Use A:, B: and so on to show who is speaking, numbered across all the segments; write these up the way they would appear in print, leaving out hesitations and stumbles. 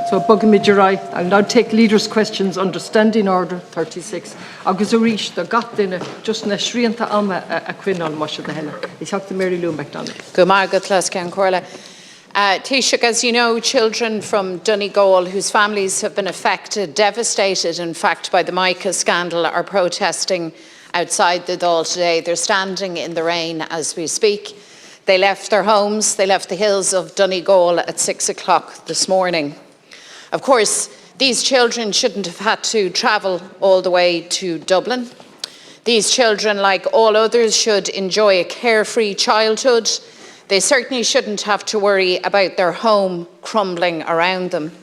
A: So bugga midgerai, I'll now take leaders' questions under Standing Order 36. Agus a reach the gat dinner just na shrianta alma a quinal mush of the hella. It's up to MaryLou McDonald.
B: Good morning, Glasgow Corla. Taoiseach, as you know, children from Donegal whose families have been affected, devastated, in fact, by the Mica scandal, are protesting outside the Dail today. They're standing in the rain as we speak. They left their homes, they left the hills of Donegal at 6 o'clock this morning. Of course, these children shouldn't have had to travel all the way to Dublin. These children, like all others, should enjoy a carefree childhood. They certainly shouldn't have to worry about their home crumbling around them.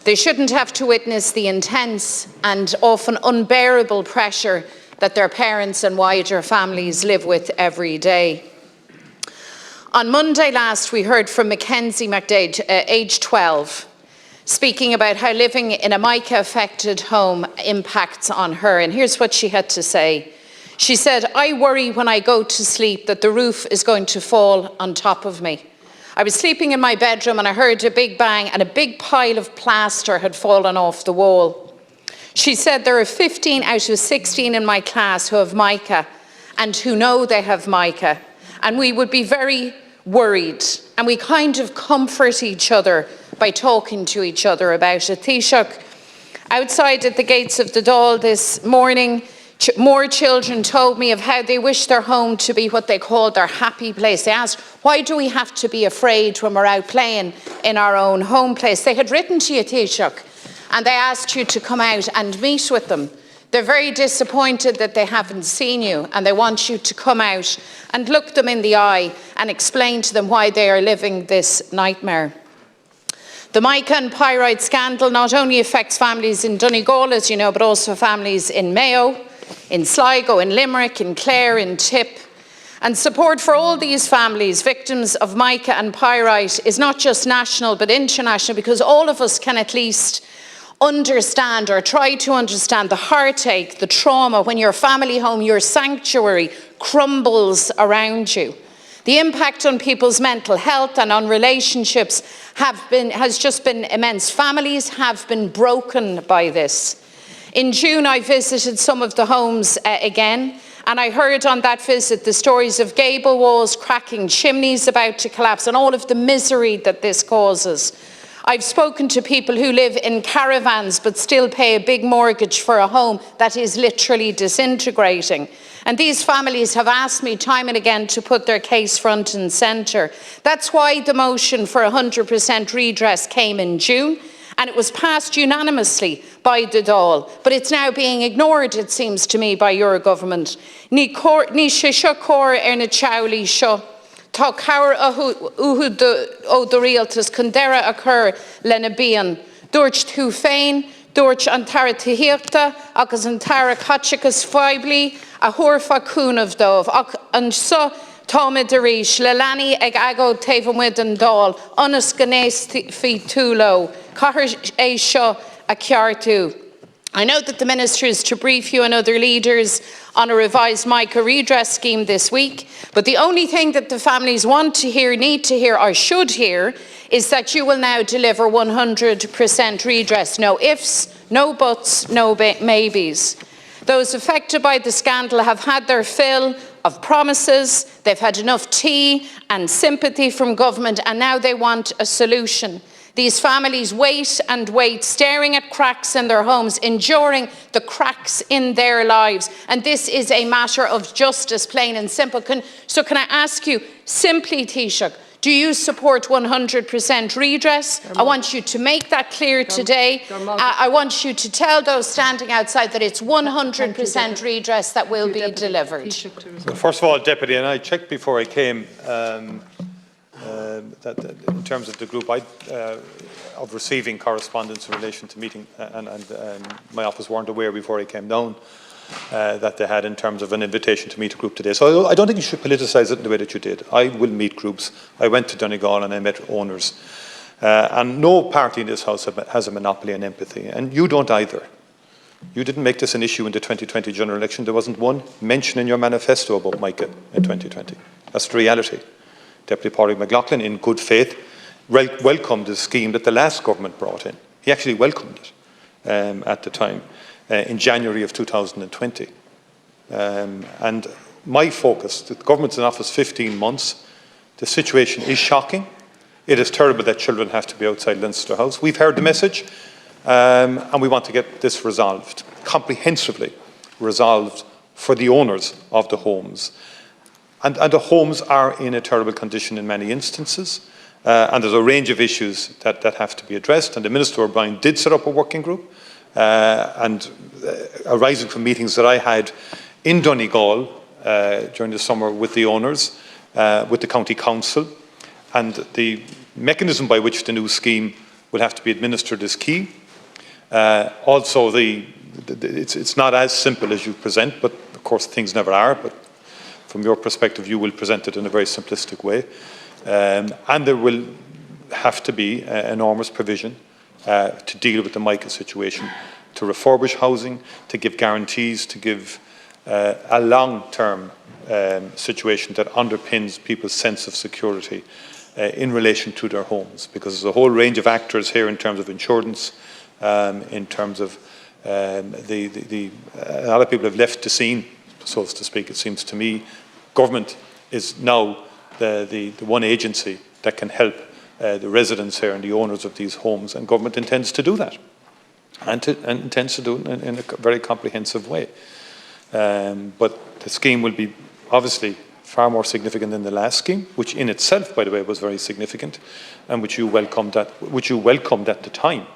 B: They shouldn't have to witness the intense and often unbearable pressure that their parents and wider families live with every day. On Monday last, we heard from Mackenzie McDade, aged 12, speaking about how living in a Mica-affected home impacts on her. And here's what she had to say. She said, "I worry when I go to sleep that the roof is going to fall on top of me. I was sleeping in my bedroom and I heard a big bang and a big pile of plaster had fallen off the wall." She said, "There are 15 out of 16 in my class who have Mica and who know they have Mica. And we would be very worried, and we kind of comfort each other by talking to each other about it." Taoiseach, outside at the gates of the Dail this morning, more children told me of how they wish their home to be what they called their happy place. They asked, why do we have to be afraid when we're out playing in our own home place? They had written to you, Taoiseach, and they asked you to come out and meet with them. They're very disappointed that they haven't seen you, and they want you to come out and look them in the eye and explain to them why they are living this nightmare. The Mica and pyrite scandal not only affects families in Donegal, as you know, but also families in Mayo, in Sligo, in Limerick, in Clare, in Tip. And support for all these families, victims of Mica and pyrite, is not just national but international, because all of us can at least understand or try to understand the heartache, the trauma when your family home, your sanctuary, crumbles around you. The impact on people's mental health and on relationships has just been immense. Families have been broken by this. In June, I visited some of the homes again, and I heard on that visit the stories of gable walls cracking, chimneys about to collapse, and all of the misery that this causes. I've spoken to people who live in caravans but still pay a big mortgage for a home that is literally disintegrating. And these families have asked me time and again to put their case front and centre. That's why the motion for 100% redress came in June, and it was passed unanimously by the Dáil. But it's now being ignored, it seems to me, by your government. Ní sé cór na chawlí seo. Tá cabhair uhud ó do rialtas chun deireadh a chur lena bíonn. Dúirt tú féin, dúirt an tara tíochta agus an tara catchachas faiblí a thuirfa cúnamh dómh. Ach an so táimid a rís le leanaí ag agó taobh an Dáil, ionas go néas fí tú leo. Cathair é seo a ceartú. I know that the Minister is to brief you and other leaders on a revised Mica Redress scheme this week, but the only thing that the families want to hear, need to hear, or should hear is that you will now deliver 100% redress. No ifs, no buts, no maybes. Those affected by the scandal have had their fill of promises, they've had enough tea and sympathy from government, and now they want a solution. These families wait and wait, staring at cracks in their homes, enduring the cracks in their lives. And this is a matter of justice, plain and simple. So can I ask you, simply, Taoiseach, do you support 100% redress? I want you to make that clear today. I want you to tell those standing outside that it's 100% redress that will be delivered.
C: Well, first of all, Deputy, and I checked before I came, that in terms of the group of receiving correspondence in relation to meeting, and my office weren't aware before I came down that they had in terms of an invitation to meet a group today. So I don't think you should politicise it in the way that you did. I will meet groups. I went to Donegal and I met owners. And no party in this House has a monopoly on empathy, and you don't either. You didn't make this an issue in the 2020 general election. There wasn't one mention in your manifesto about Mica in 2020. That's the reality. Deputy Padraig McLaughlin, in good faith, welcomed the scheme that the last government brought in. He actually welcomed it at the time, in January of 2020. And my focus, the government's in office 15 months, the situation is shocking. It is terrible that children have to be outside Leinster House. We've heard the message, and we want to get this resolved, comprehensively resolved for the owners of the homes. And the homes are in a terrible condition in many instances, and there's a range of issues that have to be addressed. And the Minister O'Brien did set up a working group, and arising from meetings that I had in Donegal during the summer with the owners, with the County Council, and the mechanism by which the new scheme will have to be administered is key. Also, it's not as simple as you present, but of course things never are, but from your perspective you will present it in a very simplistic way. And there will have to be enormous provision to deal with the Mica situation, to refurbish housing, to give guarantees, to give a long-term situation that underpins people's sense of security in relation to their homes, because there's a whole range of actors here in terms of insurance, in terms of a lot of people have left the scene, so to speak, it seems to me. Government is now the one agency that can help the residents here and the owners of these homes, and government intends to do that, and intends to do it in a very comprehensive way. But the scheme will be obviously far more significant than the last scheme, which in itself, by the way, was very significant, and which you welcomed at the time.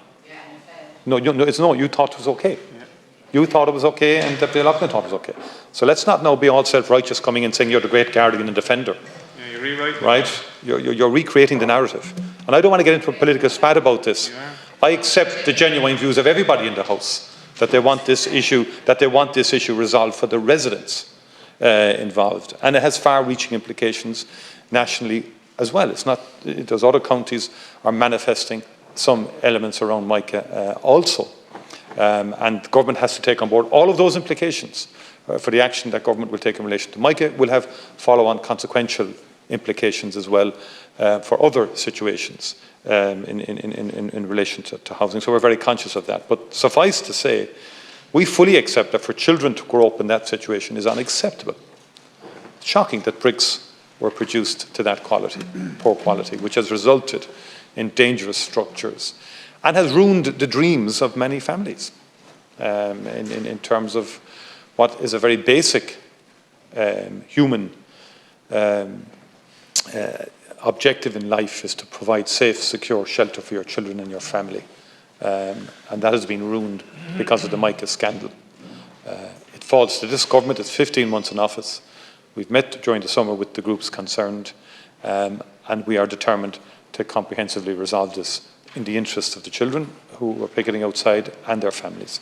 C: No, you thought it was okay. Yeah. You thought it was okay, and Deputy Loughlin thought it was okay. So let's not now be all self-righteous coming and saying you're the great guardian and defender.
D: Yeah, you're rewriting.
C: Right? You're recreating the narrative. And I don't want to get into a political spat about this.
D: Yeah.
C: I accept the genuine views of everybody in the House, that they want this issue resolved for the residents involved. And it has far-reaching implications nationally as well. It's not, those other counties are manifesting some elements around Mica also. And government has to take on board all of those implications for the action that government will take in relation to Mica. Will have follow-on consequential implications as well for other situations in relation to housing. So we're very conscious of that. But suffice to say, we fully accept that for children to grow up in that situation is unacceptable. It's shocking that bricks were produced to that quality, poor quality, which has resulted in dangerous structures and has ruined the dreams of many families in terms of what is a very basic human objective in life, is to provide safe, secure shelter for your children and your family. And that has been ruined because of the Mica scandal. It falls to this government. It's 15 months in office. We've met during the summer with the groups concerned, and we are determined to comprehensively resolve this in the interest of the children who are picketing outside and their families.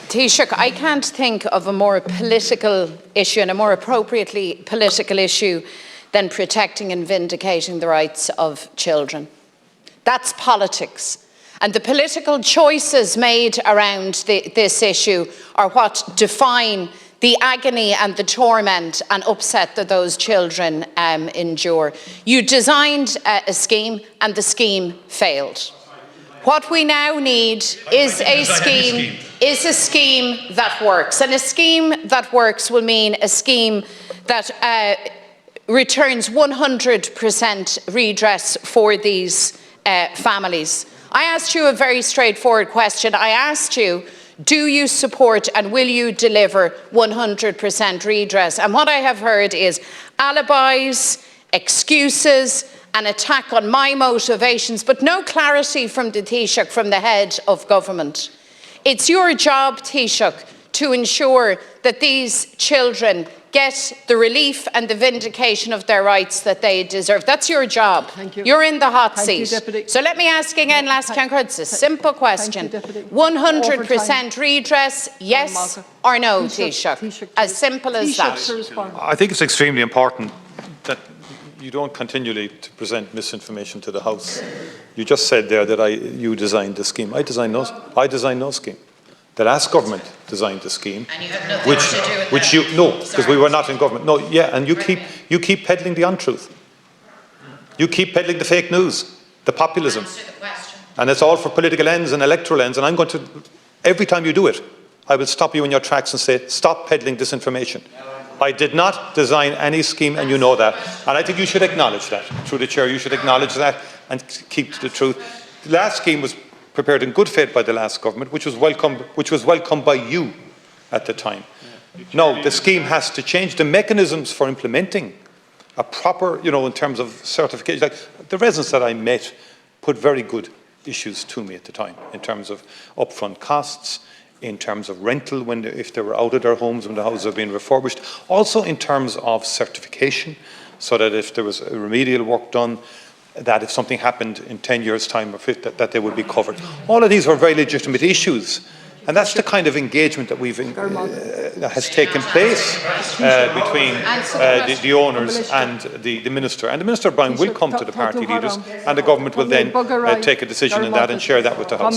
B: Taoiseach, I can't think of a more political issue and a more appropriately political issue than protecting and vindicating the rights of children. That's politics. And the political choices made around this issue are what define the agony and the torment and upset that those children endure. You designed a scheme and the scheme failed. What we now need is a scheme that works. And a scheme that works will mean a scheme that returns 100% redress for these families. I asked you a very straightforward question. I asked you, do you support and will you deliver 100% redress? And what I have heard is alibis, excuses, an attack on my motivations, but no clarity from the Taoiseach, from the head of government. It's your job, Taoiseach, to ensure that these children get the relief and the vindication of their rights that they deserve. That's your job.
A: Thank you.
B: You're in the hot
A: Thank
B: seat.
A: you, Deputy.
B: So let me ask again, last Cancard, it's a simple question. 100% redress, yes or no, Taoiseach? As simple as that.
C: I think it's extremely important that you don't continually to present misinformation to the House. You just said there that you designed the scheme. I designed no scheme. The last government designed the scheme,
B: and you had nothing to do with
C: no, because we were not in government. No, yeah, and you keep peddling the untruth. You keep peddling the fake news, the populism.
B: Answer the question.
C: And it's all for political ends and electoral ends. And I'm going to, every time you do it, I will stop you in your tracks and say, stop peddling disinformation. I did not design any scheme, and you know that. And I think you should acknowledge that. Through the chair, you should acknowledge that and keep to the truth. The last scheme was prepared in good faith by the last government, which was welcomed by you at the time. No, the scheme has to change. The mechanisms for implementing a proper, in terms of certification, like the residents that I met put very good issues to me at the time, in terms of upfront costs, in terms of rental if they were out of their homes when the houses are being refurbished, also in terms of certification, so that if there was remedial work done, that if something happened in 10 years' time or 50, that they would be covered. All of these were very legitimate issues. And that's the kind of engagement that that has taken place between the owners and the Minister. And the Minister, Brian, will come to the party leaders, and the government will then take a decision on that and share that with the House.